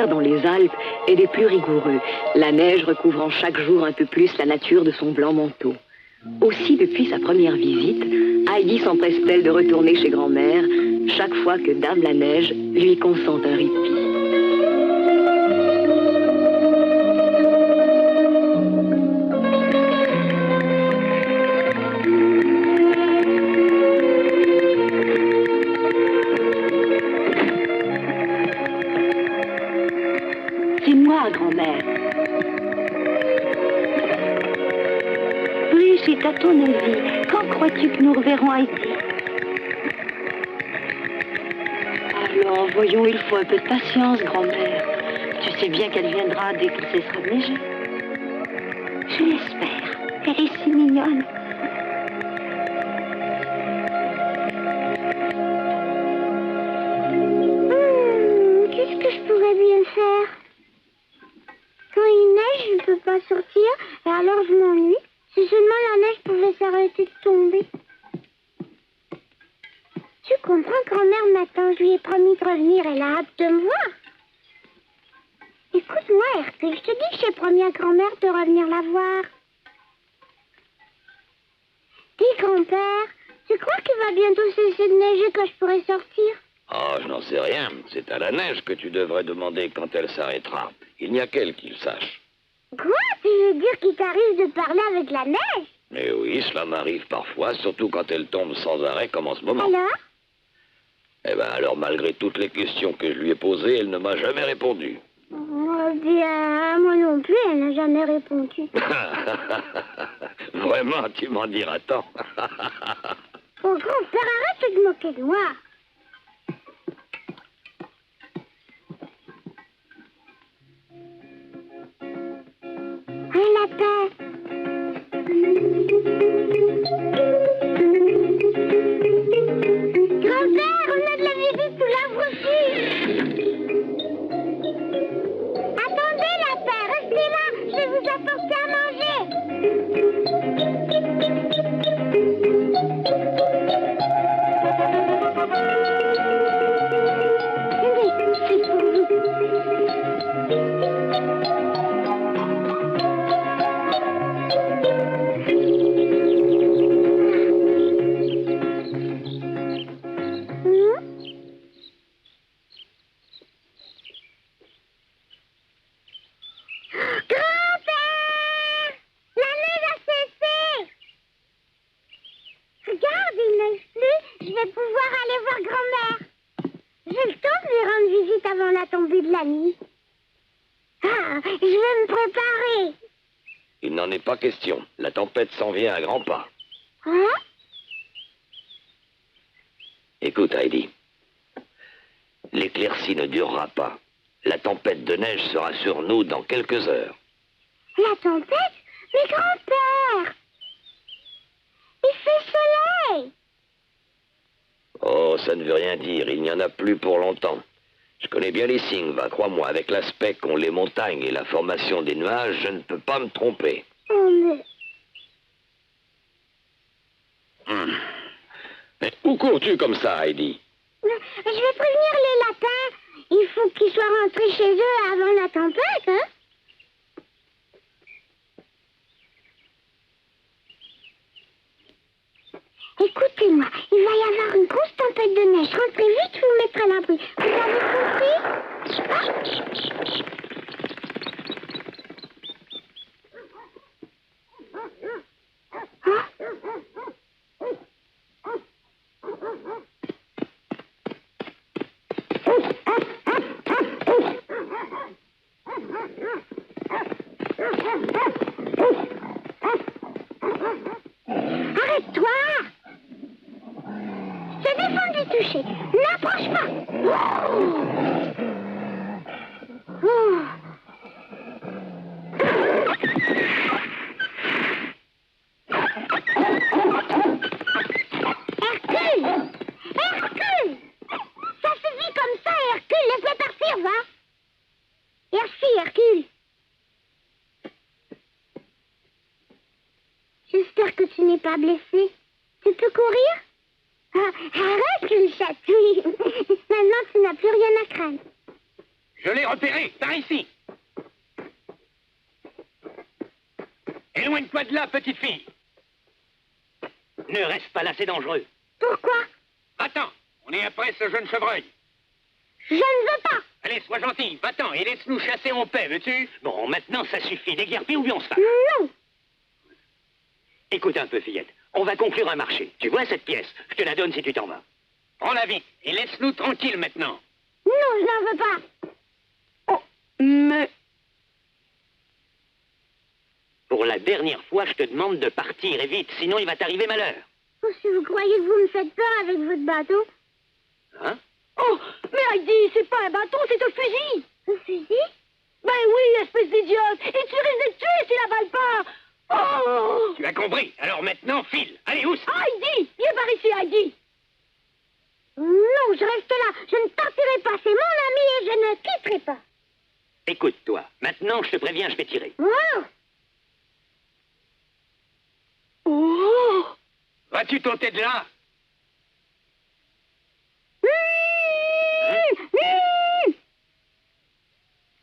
l'hiver dans les Alpes est des plus rigoureux, la neige recouvrant chaque jour un peu plus la nature de son blanc manteau. Aussi, depuis sa première visite, Heidi s'empresse-t-elle de retourner chez grand-mère chaque fois que Dame la Neige lui consent un répit. C'est moi, grand-mère. Brigitte, à ton avis, quand crois-tu que nous reverrons Heidi? Alors, voyons, il faut un peu de patience, grand-mère. Tu sais bien qu'elle viendra dès qu'il cessera de neiger. Je l'espère. Elle est si mignonne. Qu'est-ce que je pourrais bien faire? Quand il neige, je ne peux pas sortir, et alors je m'ennuie. Si seulement la neige pouvait s'arrêter de tomber. Tu comprends, grand-mère, maintenant, je lui ai promis de revenir, elle a hâte de me voir. Écoute-moi, Hercule, je te dis que j'ai promis à grand-mère de revenir la voir. Dis, grand-père, tu crois qu'il va bientôt cesser de neiger que je pourrai sortir? Oh, je n'en sais rien. C'est à la neige que tu devrais demander quand elle s'arrêtera. Il n'y a qu'elle qui le sache. Quoi? Tu veux dire qu'il t'arrive de parler avec la neige? Mais oui, cela m'arrive parfois, surtout quand elle tombe sans arrêt comme en ce moment. Alors? Eh bien, alors, malgré toutes les questions que je lui ai posées, elle ne m'a jamais répondu. Oh bien, moi non plus, elle n'a jamais répondu. Vraiment, tu m'en diras tant. Oh, grand-père, arrête de te moquer de moi. Un lapin. Grand-père, on a de la visite sous l'arbre aussi. Attendez, lapin, restez là, je vais vous apporter à manger. Tenez, c'est pour vous. Grand-père! La neige a cessé! Regarde, il neige plus, je vais pouvoir aller voir grand-mère. J'ai le temps de lui rendre visite avant la tombée de la nuit. Ah, je vais me préparer. Il n'en est pas question. La tempête s'en vient à grands pas. Hein? Écoute, Heidi. L'éclaircie ne durera pas. La tempête de neige sera sur nous dans quelques heures. La tempête? Mais grand-père! Il fait soleil! Oh, ça ne veut rien dire. Il n'y en a plus pour longtemps. Je connais bien les signes, va, crois-moi. Avec l'aspect qu'ont les montagnes et la formation des nuages, je ne peux pas me tromper. Oh, mais... Mais où cours-tu comme ça, Heidi? Je vais prévenir les lapins. Il faut qu'ils soient rentrés chez eux avant la tempête, hein? Écoutez-moi, il va y avoir une grosse tempête de neige. Rentrez vite, je vous mettrai à l'abri. Vous avez compris? Arrête-toi! Je défends du toucher. N'approche pas! Oh. Hercule! Hercule! Ça suffit comme ça, Hercule. Laisse-les partir, va! Merci, Hercule. J'espère que tu n'es pas blessé. Tu peux courir? Ah, arrête, une chatouille. Maintenant, tu n'as plus rien à craindre. Je l'ai repéré, par ici. Éloigne-toi de là, petite fille. Ne reste pas là, c'est dangereux. Pourquoi? Va-t'en, on est après ce jeune chevreuil. Je ne veux pas. Allez, sois gentil, va-t'en et laisse-nous chasser en paix, veux-tu? Bon, maintenant, ça suffit. Déguerpis ou bien on se fâche. Non. Écoute un peu, fillette. On va conclure un marché. Tu vois cette pièce? Je te la donne si tu t'en vas. Prends-la vite et laisse-nous tranquilles maintenant. Non, je n'en veux pas. Oh, mais... Pour la dernière fois, je te demande de partir et vite, sinon il va t'arriver malheur. Oh, si vous croyez que vous me faites peur avec votre bateau. Hein? Oh, mais Heidi, c'est pas un bâton, c'est un fusil. Un fusil? Ben oui, espèce d'idiote. Et tu risques d'être tué s'il avale pas. Oh! Tu as compris. Alors maintenant, file. Allez, où? Heidi, viens par ici, Heidi. Non, je reste là. Je ne partirai pas. C'est mon ami et je ne quitterai pas. Écoute-toi. Maintenant, je te préviens, je vais tirer. Wow. Oh! Vas-tu t'ôter de là?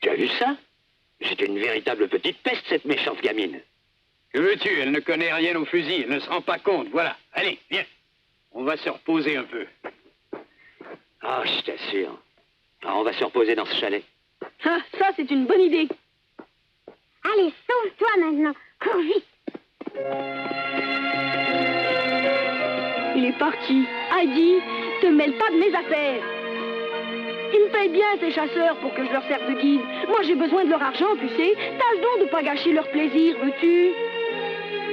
Tu as vu ça? C'est une véritable petite peste, cette méchante gamine. Que veux-tu? Elle ne connaît rien au fusil. Elle ne se rend pas compte. Voilà. Allez, viens. On va se reposer un peu. Ah, je t'assure. Ah, on va se reposer dans ce chalet. Ah, ça, c'est une bonne idée. Allez, sauve-toi maintenant. Cours vite. Il est parti. Heidi, te mêle pas de mes affaires. Ils me payent bien, ces chasseurs, pour que je leur serve de guide. Moi, j'ai besoin de leur argent, tu sais. Tâche donc de pas gâcher leur plaisir, veux-tu?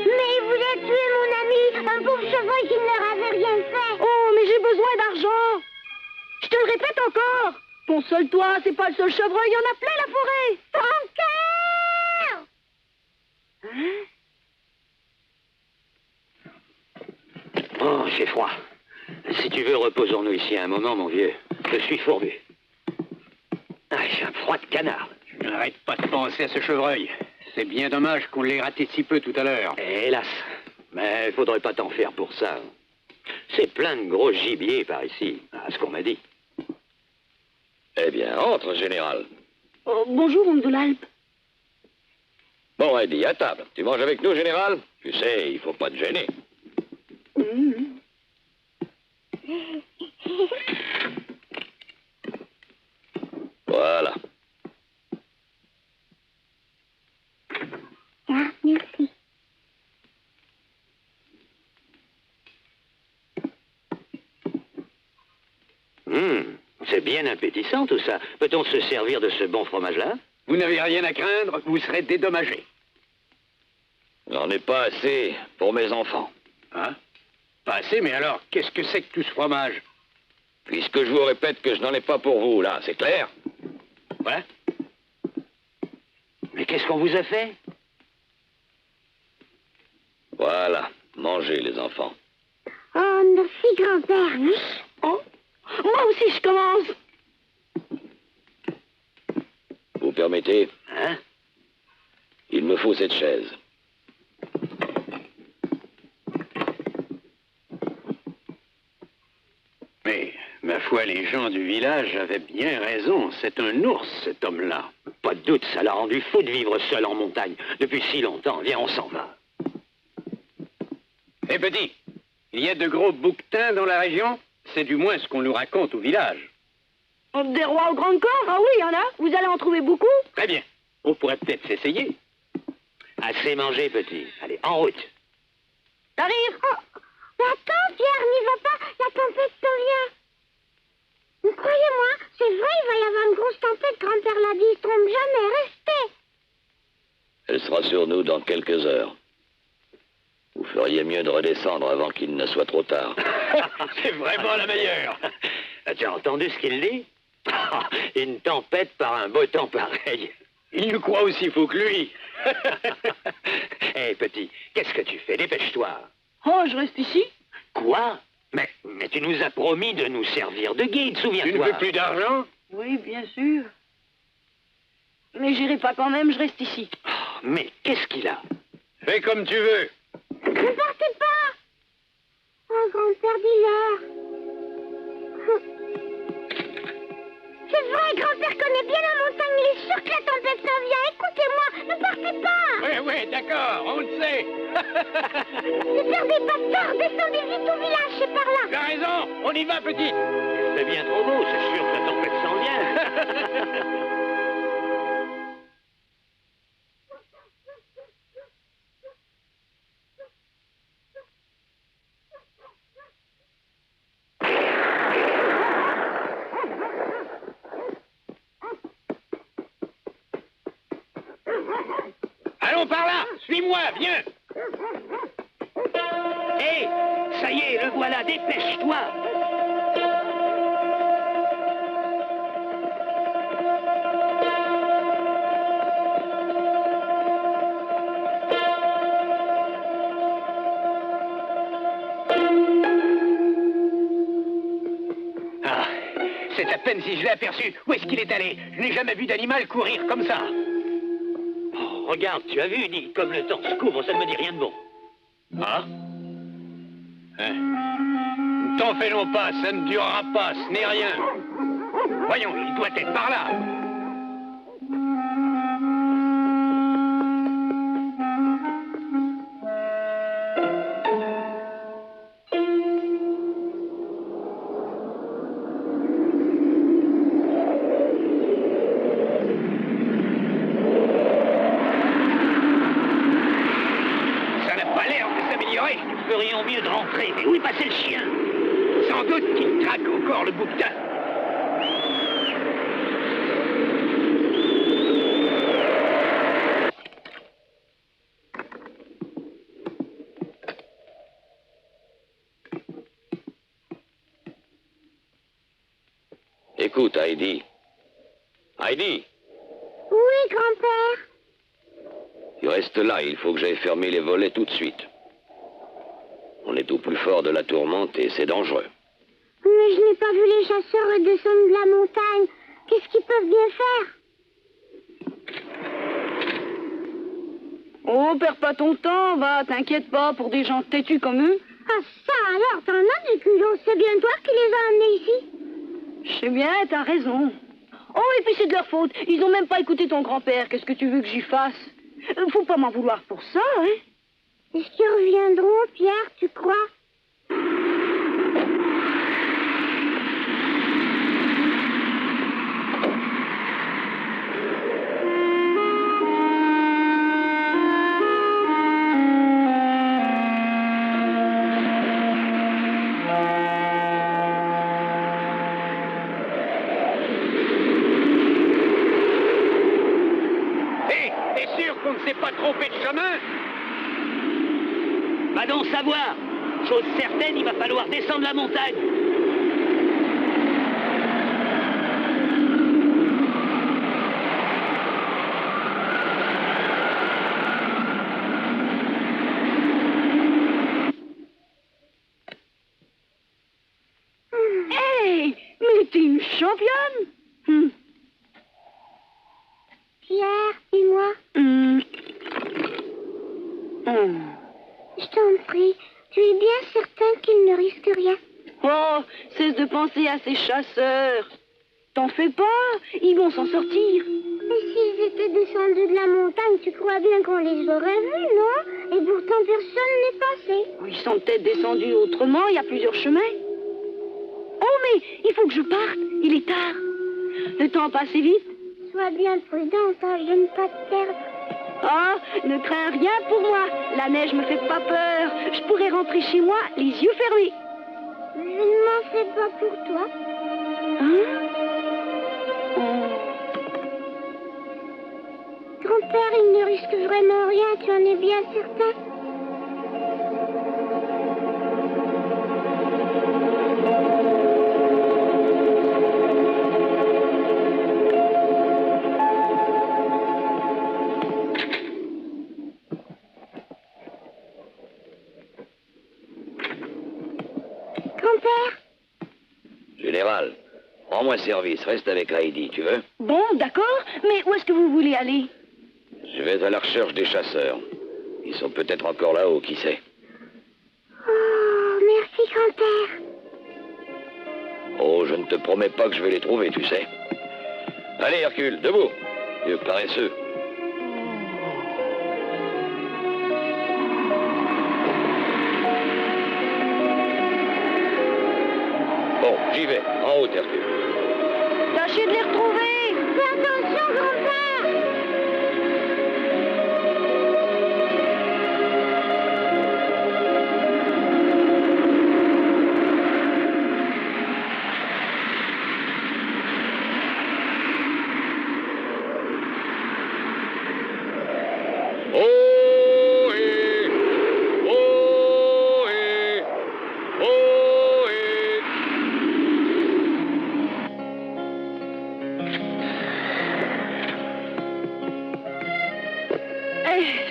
Mais il voulait tuer mon ami, un pauvre chevreuil qui ne leur avait rien fait. Oh, mais j'ai besoin d'argent. Je te le répète encore. Console-toi, c'est pas le seul chevreuil, il y en a plein la forêt. Ton cœur! Oh, j'ai froid. Si tu veux, reposons-nous ici un moment, mon vieux. Je suis fourbu. Ah, j'ai un froid de canard. Je n'arrête pas de penser à ce chevreuil. C'est bien dommage qu'on l'ait raté si peu tout à l'heure. Hélas. Mais il faudrait pas t'en faire pour ça. C'est plein de gros gibier par ici, à ce qu'on m'a dit. Eh bien, entre, général. Oh, bonjour, homme de l'Alpe. Bon, Heidi, à table. Tu manges avec nous, général? Tu sais, il faut pas te gêner. Voilà. Ah, merci. C'est bien appétissant tout ça. Peut-on se servir de ce bon fromage-là? Vous n'avez rien à craindre, vous serez dédommagé. J'en ai pas assez pour mes enfants. Hein? Pas assez, mais alors, qu'est-ce que c'est que tout ce fromage? Puisque je vous répète que je n'en ai pas pour vous, là, c'est clair? Ouais. Mais qu'est-ce qu'on vous a fait? Voilà, mangez, les enfants. Oh, merci, grand-père. Oh, moi aussi, je commence. Vous permettez? Hein? Il me faut cette chaise. Mais, ma foi, les gens du village avaient bien raison. C'est un ours, cet homme-là. Pas de doute, ça l'a rendu fou de vivre seul en montagne. Depuis si longtemps. Viens, on s'en va. Hé, petit, il y a de gros bouquetins dans la région? C'est du moins ce qu'on nous raconte au village. Des rois au grand corps? Ah oui, il y en a. Vous allez en trouver beaucoup? Très bien. On pourrait peut-être s'essayer. Assez mangé, petit. Allez, en route. T'arrives? Oh, mais attends, Pierre, n'y va pas. La tempête s'en vient. Mais croyez-moi, c'est vrai, il va y avoir une grosse tempête. Grand-père l'a dit, il tombe jamais. Restez. Elle sera sur nous dans quelques heures. Vous feriez mieux de redescendre avant qu'il ne soit trop tard. C'est vraiment la meilleure. Tu as entendu ce qu'il dit? Une tempête par un beau temps pareil. Il nous croit aussi fou que lui. Hé, petit, qu'est-ce que tu fais? Dépêche-toi. Oh, je reste ici. Quoi? Mais tu nous as promis de nous servir de guide, souviens-toi. Tu ne veux plus d'argent? Oui, bien sûr. Mais j'irai pas quand même, je reste ici. Oh, mais qu'est-ce qu'il a? Fais comme tu veux. Ne partez pas. Oh, grand-père, dis-leur. C'est vrai, grand-père connaît bien la montagne, il est sûr que la tempête s'en vient. Écoutez-moi, ne partez pas. Oui, d'accord, on le sait. Ne perdez pas de temps, descendez vite au village, c'est par là. Tu as raison, on y va, petite. C'est bien trop beau, c'est sûr que la tempête s'en vient. Allons par là, suis-moi, viens. Hé, ça y est, le voilà, dépêche-toi. Ah, c'est à peine si je l'ai aperçu. Où est-ce qu'il est allé? Je n'ai jamais vu d'animal courir comme ça. Oh, regarde, tu as vu, dit, comme le temps se couvre, ça ne me dit rien de bon. Ah? Hein? Ne t'en fais non pas, ça ne durera pas, ce n'est rien. Voyons, il doit être par là. Nous ferions mieux de rentrer. Mais où est passé le chien? Sans doute qu'il traque encore le bouquetin. Écoute, Heidi. Heidi, Oui, grand-père. tu restes là, il faut que j'aille fermer les volets tout de suite. On est au plus fort de la tourmente et c'est dangereux. Mais je n'ai pas vu les chasseurs redescendre de la montagne. Qu'est-ce qu'ils peuvent bien faire? Oh, perds pas ton temps, va, t'inquiète pas, pour des gens têtus comme eux. Ah ça alors, t'en as du culot. C'est bien toi qui les as amenés ici. Je sais bien, t'as raison. Oh, et puis c'est de leur faute, ils ont même pas écouté ton grand-père, qu'est-ce que tu veux que j'y fasse? Faut pas m'en vouloir pour ça, hein? Est-ce qu'ils reviendront, Pierre, tu crois? Hé, t'es sûr qu'on ne s'est pas trompé de chemin? Va donc savoir. Chose certaine, il va falloir descendre la montagne. Hey, mais t'es une championne! Pierre, dis-moi. Je t'en prie, tu es bien certain qu'ils ne risquent rien? Oh, cesse de penser à ces chasseurs. T'en fais pas, ils vont s'en sortir. Mais s'ils étaient descendus de la montagne, tu crois bien qu'on les aurait vus, non? Et pourtant personne n'est passé. Ils sont peut-être descendus autrement, il y a plusieurs chemins. Oh, mais il faut que je parte, il est tard. Le temps passe vite. Sois bien prudent, tâche de ne pas te perdre. Ah, ne crains rien pour moi. La neige me fait pas peur. Je pourrais rentrer chez moi les yeux fermés. Je ne m'en fais pas pour toi. Hein? Oh. Grand-père, il ne risque vraiment rien, tu en es bien certain? Grand-père? Général, rends-moi service, reste avec Heidi, tu veux? Bon, d'accord, mais où est-ce que vous voulez aller? Je vais à la recherche des chasseurs. Ils sont peut-être encore là-haut, qui sait? Oh, merci, grand-père. Oh, je ne te promets pas que je vais les trouver, tu sais. Allez, Hercule, debout. Vieux paresseux. Bon, j'y vais. En haut, Hercule. Tâchez de les retrouver. Fais attention, grand-père.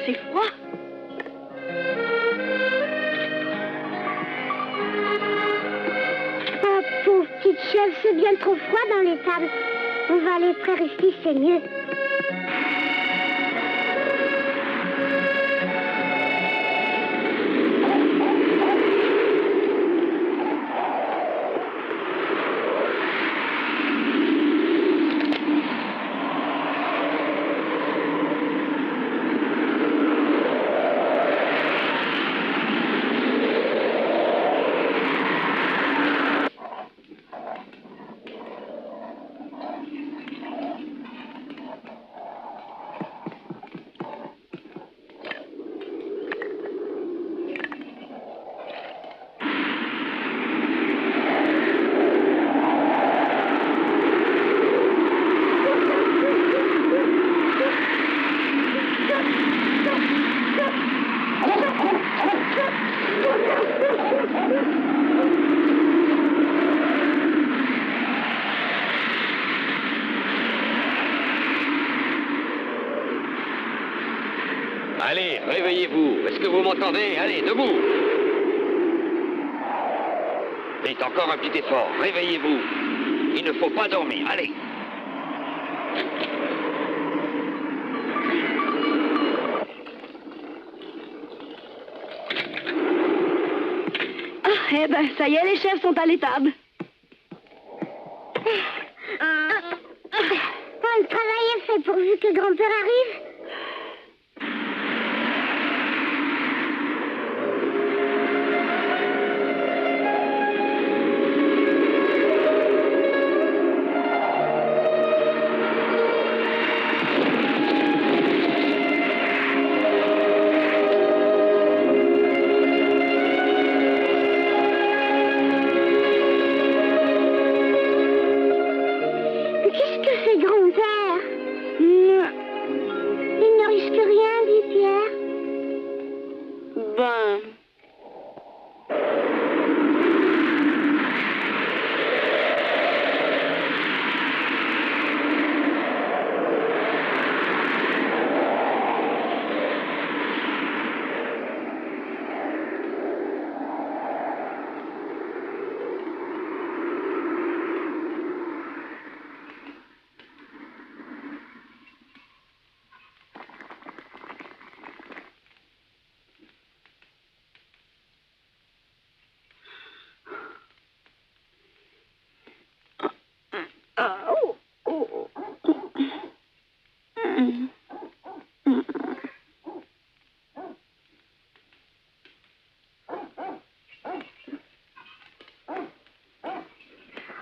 C'est froid. Oh, pauvre petite chèvre, c'est bien trop froid dans l'étable. On va aller par ici, c'est mieux. Allez, réveillez-vous. Est-ce que vous m'entendez? Allez, debout. Vite, encore un petit effort. Réveillez-vous. Il ne faut pas dormir. Allez. Ah, eh ben, ça y est, les chefs sont à l'étable. Bon, le travail est fait pourvu que grand-père arrive. Qu'est-ce que fait grand-père? Il ne risque rien, dit Pierre. Ben...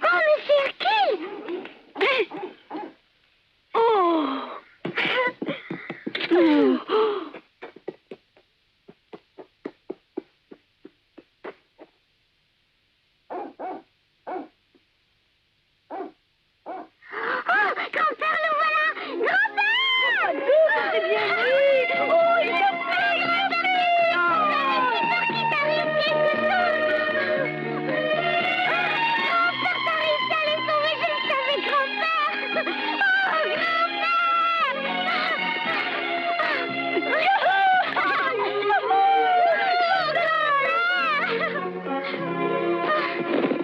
Oh, mais c'est Hercule! Oh, grand-père, le voilà! Grand-père! C'est bien lui! Oh, il a fait J'espère qu'il t'arrive quelque chose! Grand-père, t'as réussi à les sauver, je le savais, grand-père!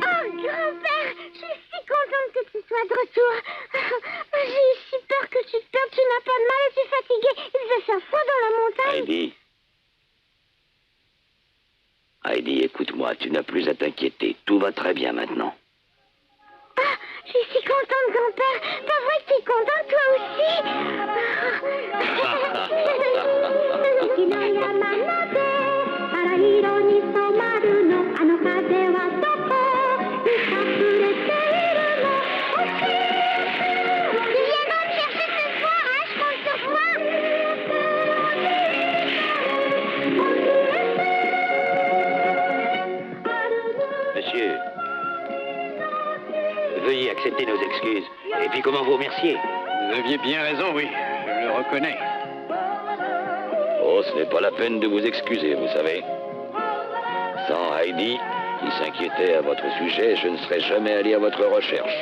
Oh, grand-père, je suis si contente que tu sois de retour. J'ai eu si peur que tu te perdes, tu n'as pas de mal et tu es fatiguée. Il devait faire froid dans la montagne. Heidi. Heidi, écoute-moi, tu n'as plus à t'inquiéter. Tout va très bien maintenant. Ah, je suis si contente, grand-père. Pas vrai que tu t'es content toi aussi? Tu viendras me chercher ce soir, hein? Je compte sur toi. Monsieur, veuillez accepter nos excuses. Et puis comment vous remercier? Vous aviez bien raison, oui. Je le reconnais. Oh, ce n'est pas la peine de vous excuser, vous savez. Sans Heidi, qui s'inquiétait à votre sujet, je ne serais jamais allé à votre recherche.